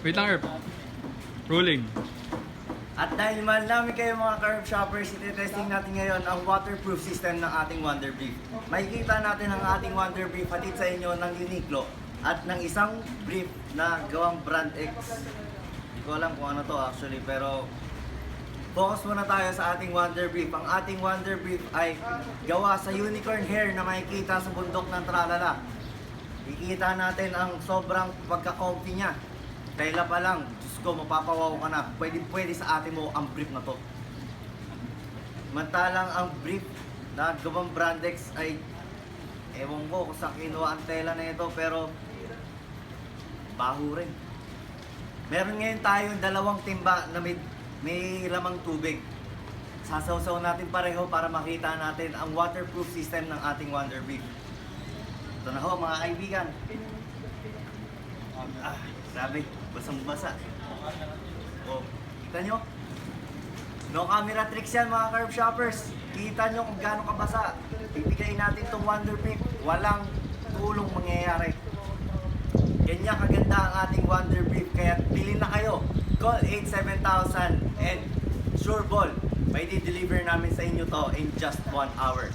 Wait lang, Herb. Rolling. At dahil mahal namin kayo mga curve shoppers, iti-testing natin ngayon ang waterproof system ng ating Wonder Brief. Makikita natin ang ating Wonder Brief hatid sa inyo ng Uniqlo at ng isang brief na gawang brand X. Hindi ko alam kung ano to actually, pero focus muna tayo sa ating Wonder Brief. Ang ating Wonder Brief ay gawa sa unicorn hair na makikita sa bundok ng Tralala. Kikita natin ang sobrang pagka-comfy niya. Tela pa lang, Diyos ko, mapapawaw ka na. Pwede sa atin mo ang brief na to. Mantalang ang brief na gawang brand X ay ewan ko kung saan kinuha ang tela na ito, pero baho rin. Meron ngayon tayong dalawang timba na may lamang tubig. Sasawsaw natin pareho para makita natin ang waterproof system ng ating Wonder Brief. Ito na ho mga kaibigan. Grabe, basang-basa. Oh, kita nyo? No camera tricks yan mga curve shoppers. Kita nyo kung gaano kabasa. Bibigay natin itong Wonder Brief. Walang tulong mangyayari. Ganyan kaganda ang ating Wonder Brief. Kaya bilhin na kayo. Call 87000 and sure ball. May di-deliver namin sa inyo to in just 1 hour.